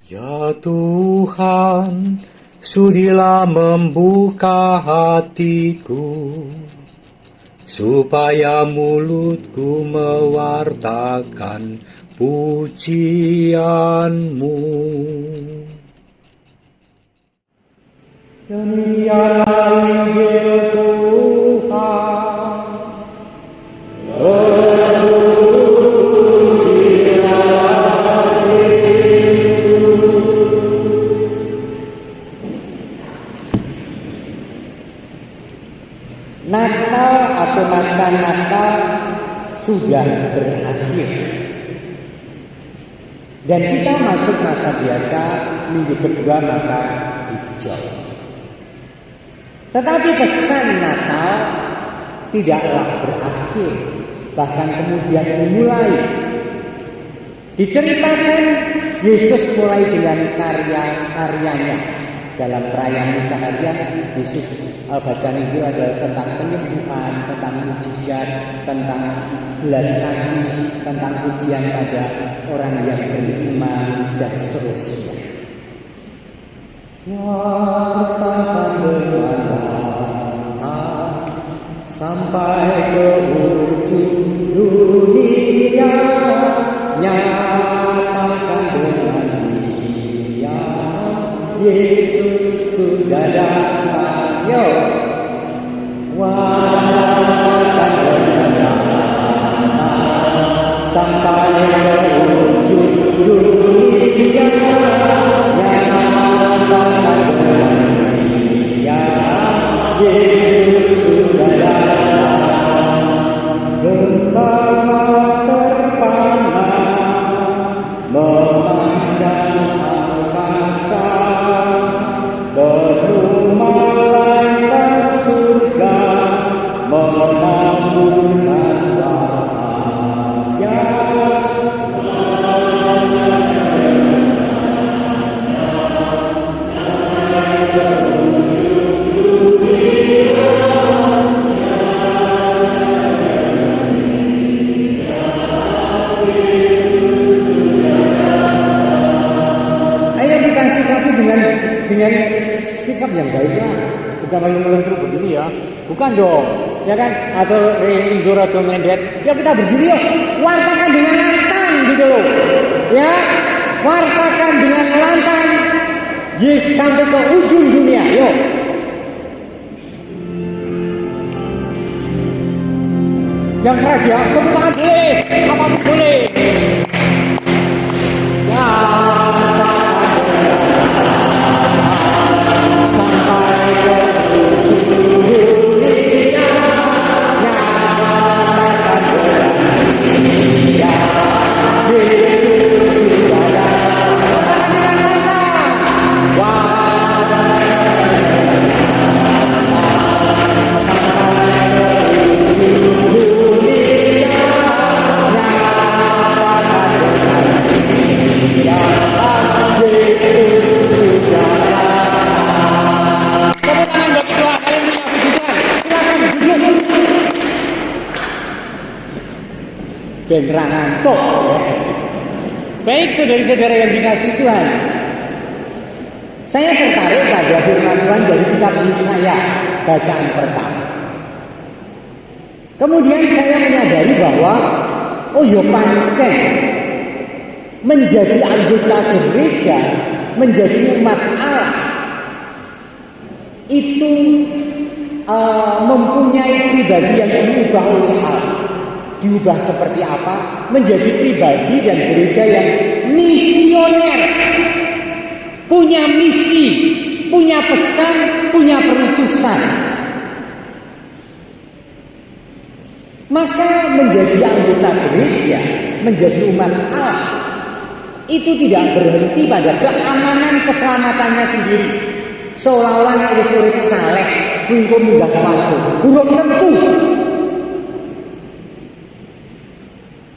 Ya Tuhan, sudilah membuka hatiku, supaya mulutku mewartakan pujian-Mu. Demikianlah Injil Tuhan. Natal atau masa Natal sudah berakhir dan kita masuk masa biasa minggu kedua mata hijau. Tetapi pesan Natal tidaklah berakhir, bahkan kemudian dimulai. Diceritakan Yesus mulai dengan karya-karyanya. Dalam perayaan Misa Harian, Yesus bacaan Injil adalah tentang penyembuhan, tentang mujizat, tentang belas kasih, tentang pujian pada orang yang beriman dan seterusnya. Wartakan dengan mata sampai ke ujung dunia, nyatakan dengan dia Yesus sudah datang. Yo, wartakan dengan mata sampai ke ujung dunia, nyatakan dengan dia Yesus sudah datang. Gembala terpana memandang angkasa, penuh malaikat surga menambungkan wahaya. Ayo kita sikapi dengan sikap yang baiklah, bukan malu-malu terus begini ya, bukan dong, ya kan? Atau lindur atau mendet, ya kita berdiri yuk, wartakan dengan lantang gitu loh, ya, wartakan dengan lantang, Yesus sampai ke ujung dunia, yuk. Yang keras ya, tepuk tangan boleh, apapun boleh. Ya. Beneran ngantuk. Baik saudara-saudara yang dikasihi Tuhan, saya tertarik pada firman Tuhan dari kitab Yesaya bacaan pertama. Kemudian saya menyadari bahwa oh ya pancen menjadi anggota gereja, menjadi umat Allah itu mempunyai pribadi yang diubah oleh Allah. Diubah seperti apa? Menjadi pribadi dan gereja yang misioner, punya misi, punya pesan, punya perutusan. Maka menjadi anggota gereja, menjadi umat Allah itu tidak berhenti pada keamanan keselamatannya sendiri. Seolah-olah harus urip saleh, kuwi munggah swarga. Belum tentu.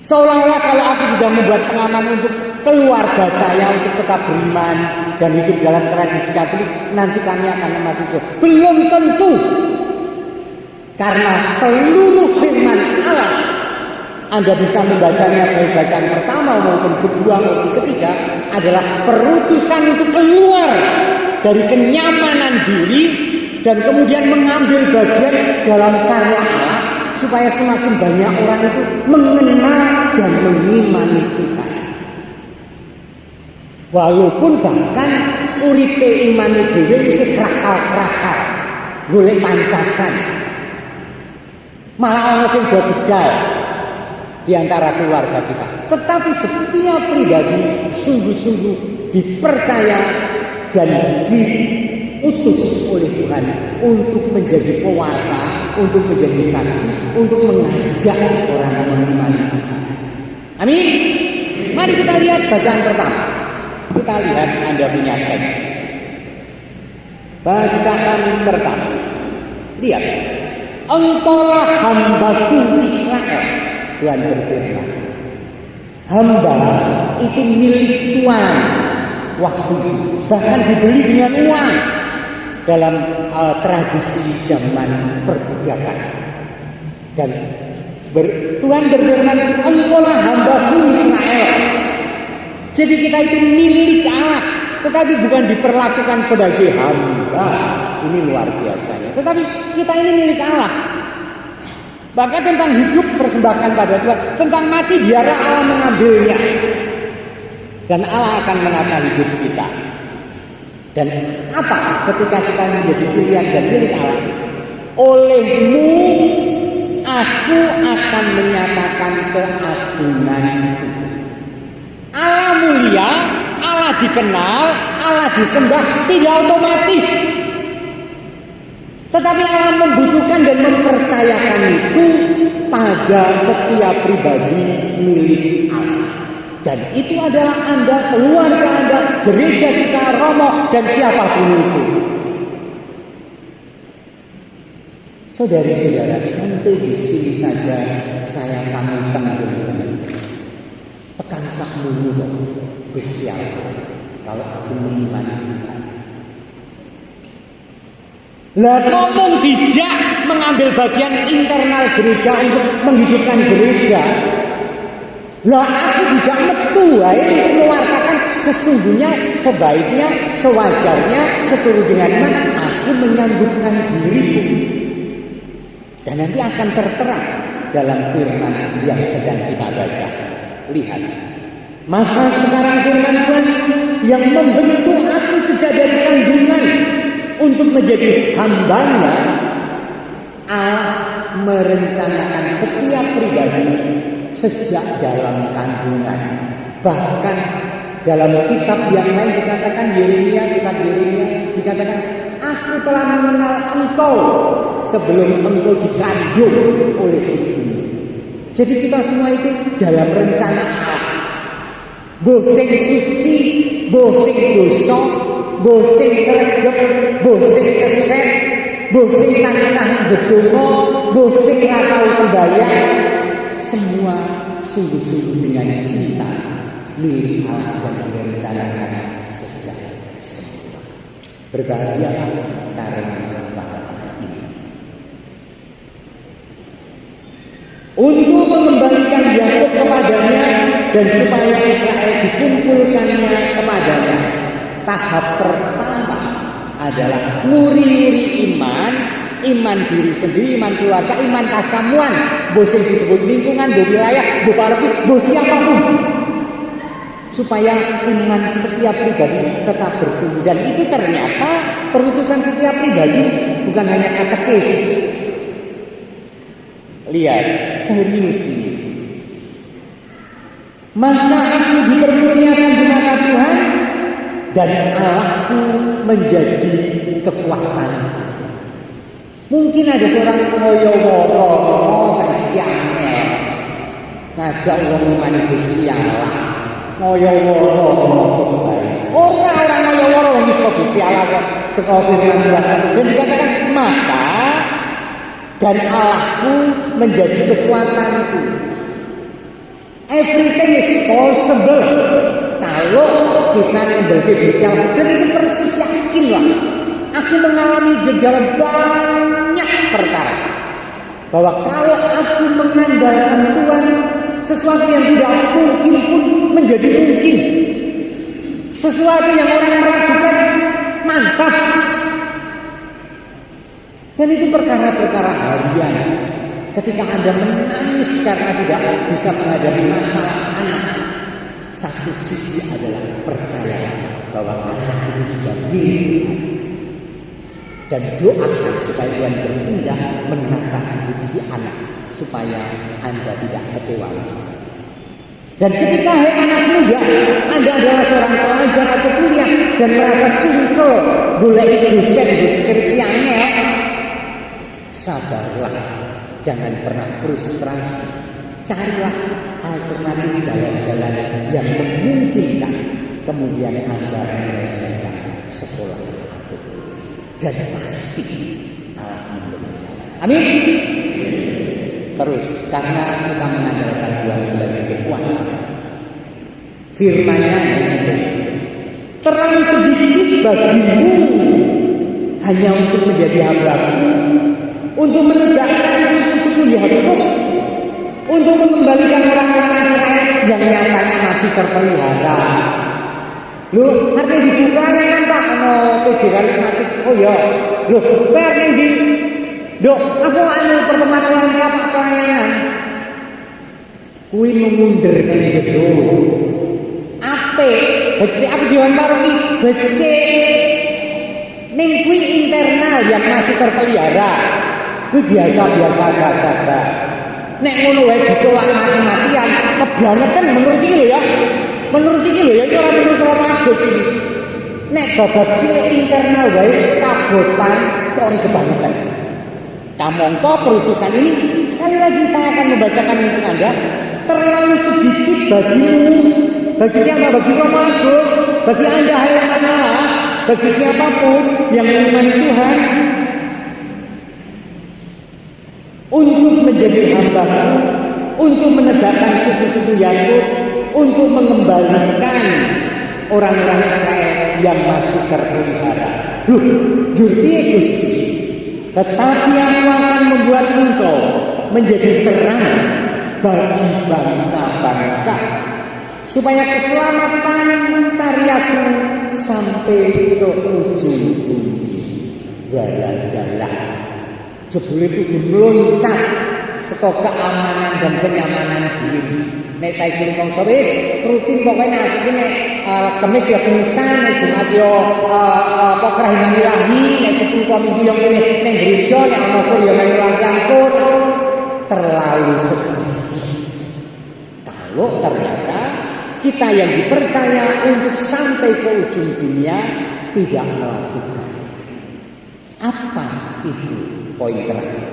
Seolah-olah kalau aku sudah membuat pengaman untuk keluarga saya untuk tetap beriman dan hidup dalam tradisi Katolik, nanti kami akan masuk surga. Belum tentu. Karena seluruh firman Allah Anda bisa membacanya baik bacaan pertama maupun kedua maupun ketiga adalah perutusan untuk keluar dari kenyamanan diri dan kemudian mengambil bagian dalam karya Allah supaya semakin banyak orang itu mengenal dan mengimani Tuhan. Walaupun bahkan uripe imane dhewe isih krakal-krakal, golek pancasan. Malah ana sing do bedal di antara keluarga kita. Tetapi setiap pribadi sungguh-sungguh dipercaya dan diutus oleh Tuhan untuk menjadi pewarta, untuk menjadi saksi, untuk mengajak orang mengimani Tuhan. Amin. Mari kita lihat bacaan pertama. Kita lihat Anda punya teks. Bacaan pertama. Lihat. Engkaulah hambaku Israel. Tuhan berfirman. Hamba itu milik Tuhan waktu itu. Bahkan dibeli dengan uang dalam tradisi zaman perbudakan. Dan Tuhan berfirman, engkaulah hambaku Israel. Jadi kita itu milik Allah, tetapi bukan diperlakukan sebagai hamba. Ini luar biasanya. Tetapi kita ini milik Allah. Bahkan tentang hidup persembahkan pada Tuhan, tentang mati biarlah Allah mengambilnya. Dan Allah akan menata hidup kita. Dan apa ketika kita menjadi pilihan dan milik Allah? Olehmu aku akan menyatakan keagunganku. Allah mulia, Allah dikenal, Allah disembah tidak otomatis. Tetapi Allah membutuhkan dan mempercayakan itu pada setiap pribadi milik Allah. Dan itu adalah Anda, keluarga Anda, gereja kita, Romo, dan siapapun itu. Saudara-saudara, sampai di sini saja saya pamitan dengan tekan sakmu dong, Gusti Allah, kalau aku mengimani Tuhan. Lah ngomong dijak mengambil bagian internal gereja untuk menghidupkan gereja. Lah aku dijak metu untuk mewartakan sesungguhnya, sebaiknya, sewajarnya, seturut dengan iman aku menyambutkan diriku. Dan nanti akan terterang dalam firman yang sedang kita baca. Lihat. Maka sekarang firman Tuhan yang membentuk aku sejak dari kandungan untuk menjadi hambanya, Allah merencanakan setiap pribadi sejak dalam kandungan. Bahkan dalam kitab yang lain dikatakan kitab Yeremia dikatakan, aku telah mengenal engkau sebelum engkau dikandung oleh ibumu. Jadi kita semua itu dalam rencana Allah. Mbok sing suci, mbok sing dosa, mbok sing sregep, mbok sing keset, mbok sing tansah ndedonga, mbok sing ora tau sembahyang, semua sungguh-sungguh dengan cinta milik Allah dan direncanakan sejak semula. Berbahagialah karena bakat ini. Untuk mengembalikan Yakub kepadanya dan supaya Israel dikumpulkannya kepadanya. Tahap pertama adalah nguri-nguri iman diri sendiri, iman keluarga, iman kasamuan, bos yang disebut lingkungan, bos wilayah, bos paroki, bos siapapun, supaya iman setiap pribadi tetap bertumbuh. Dan itu ternyata perutusan setiap pribadi bukan hanya katekis. Lihat, serius ini. Maka aku dipermuliakan di mata Tuhan dan Allahku menjadi kekuatan. Mungkin ada seorang ngoyo-woro, saya angel ngajak wong iman Gusti Allah. Ngoyo-woro orang ngoyo-woro wong Gusti Allah kok saka firman Tuhan. Dan dikatakan maka dan Allahku menjadi kekuatanku. Everything is possible kalau kita mendelki Gusti Allah. Dan itu persis yakinlah. Aku mengalami dalam banyak perkara bahwa kalau aku mengandalkan Tuhan, Sesuatu yang tidak mungkin pun menjadi mungkin. Sesuatu yang orang meragukan mantap. Dan itu perkara-perkara harian. Ketika Anda menangis karena tidak bisa menghadapi masalah anak, satu sisi adalah percaya bahwa anak itu juga milik Tuhan. Dan doakan supaya Tuhan bertindak menata hidup si anak, supaya Anda tidak kecewa. Dan ketika anak muda, Anda adalah seorang pelajar atau kuliah dan merasa cungkel boleh dosen di skripsiannya, sabarlah, jangan pernah frustrasi. Carilah alternatif jalan-jalan yang memungkinkan kemudian Anda menyelesaikan sekolah itu. Dan pasti Allah memberi jalan. Amin. Terus karena kita mengandalkan Tuhan sebagai kekuatan, firman-Nya itu terlalu sedikit bagimu hanya untuk menjadi hamba-Ku, untuk menegakkan suku-suku Yakub, untuk mengembalikan orang-orang Israel yang nyatanya masih terpelihara. Loh, artinya dibuka kan Pak, PD karismatik. Oh ya, loh, artinya di Dok, aku pertemuan Pak pelayanan. Kuwi mundur nang jero. Ape, becik aku diwantara iki, becik. Ning kuwi internal yang masih terpelihara. Kuwi biasa-biasa saja. Nek ngono wae ditolak mati-matian, kebangetan menurut iki lho ya. Menurut iki lho ya, iki ora menurut Romo Agus iki. Nek babab cilik internal wae kabotan kok ora kebangetan. Kamongko perutusan ini, sekali lagi saya akan membacakan untuk Anda, terlalu sedikit bagimu. Bagi siapa? Bagi Romo Agus, bagi Anda halaman Allah, bagi siapapun yang mengimani Tuhan, untuk menjadi hamba-Ku, untuk menegakkan suku-suku Yakub, untuk mengembalikan orang-orang Israel yang masih terpelihara. Jurni Gusti, tetapi aku akan membuat engkau menjadi terang bagi bangsa-bangsa, supaya keselamatan karyaku sampai ke ujung bumi. Waladalah, jebule kudu meloncat saka keamanan dan kenyamanan diri. Nek saiki mongso wis rutin pokoknya aku nek Kamis ya kemisan, nek Jumat yo apa kerahiman ilahi, nek Sabtu Minggu yo ning gereja, nek ana kur yo melu angkut. Terlalu sedikit. Kalau ternyata kita yang dipercaya untuk sampai ke ujung dunia tidak melakukan. Apa itu poin terakhir?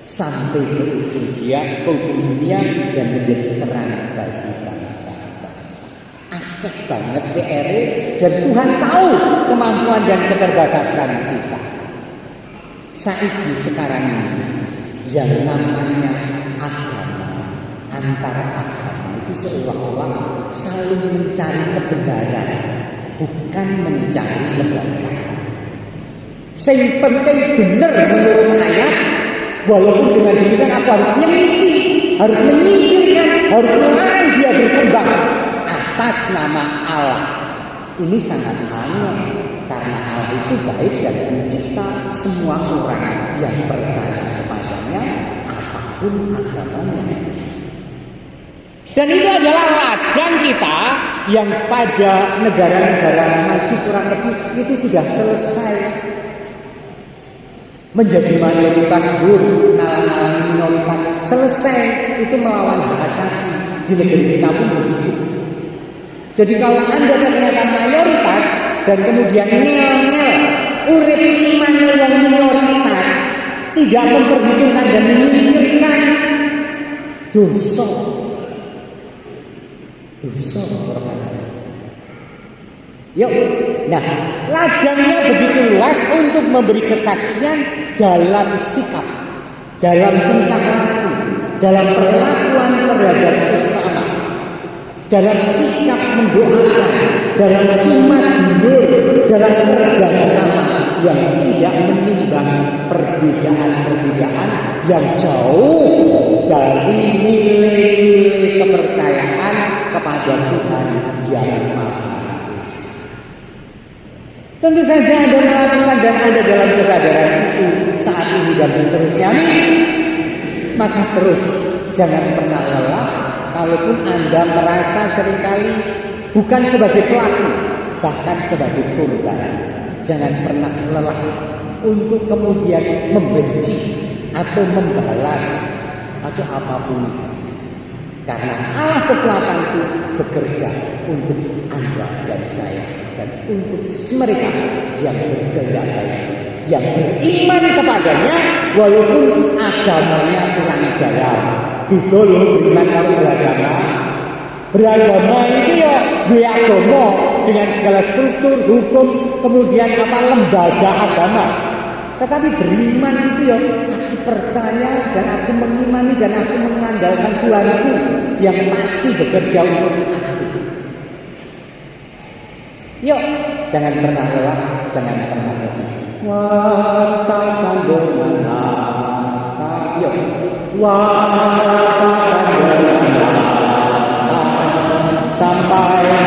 Sampai ke ujung dunia dan menjadi terang bagi bangsa-bangsa. Akeh banget PR dan Tuhan tahu kemampuan dan keterbatasan kita. Saiki sekarang ini yang namanya agama, antara agama itu seolah-olah saling mencari kebenaran, bukan mencari kebaikan. Yang penting benar menurut ayat. Walaupun dengan demikian aku harus menyemiti, harus menyingkirkan, harus melarang dia berkembang atas nama Allah. Ini sangat aneh karena Allah itu baik dan pencipta semua orang yang percaya kepadanya apapun agamanya. Dan itu adalah ladang kita yang pada negara-negara maju kurang lebih itu sudah selesai. Menjadi mayoritas nalang-nalangi minoritas, selesai itu melawan hak asasi. Di negeri kita pun begitu. Jadi kalau Anda ternyata mayoritas dan kemudian ngel-ngel urip iman yang minoritas, tidak memperhitungkan dan memikirkan dosa yuk, nah ladangnya begitu luas untuk memberi kesaksian dalam sikap, dalam tingkah laku, dalam perlakuan terhadap sesama, dalam sikap mendoakan, dalam sumat hidup, dalam kerjasama, yang tidak menimbang perbedaan-perbedaan yang jauh dari nilai-nilai kepercayaan kepada Tuhan yang Maha Esa. Tentu saja Anda melakukan dan Anda dalam kesadaran itu saat ini dan seterusnya, maka terus jangan pernah lelah. Kalaupun Anda merasa seringkali bukan sebagai pelaku, bahkan sebagai korban, jangan pernah lelah untuk kemudian membenci atau membalas atau apapun itu. Karena Allah kekuatanku bekerja untuk Anda dan saya dan untuk mereka yang berbeda baik, yang beriman kepadanya walaupun agamanya kurang dalam. Beda loh beriman kalau beragama. Beragama itu ya dua agama dengan segala struktur, hukum, kemudian lembaga agama. Tetapi beriman itu ya aku percaya dan aku mengimani dan aku mengandalkan Tuhanku yang pasti bekerja untuk aku. Yuk, jangan pernah lelah, jangan pernah letih. Wartakan dengan mata, yuk. Wartakan dengan mata sampai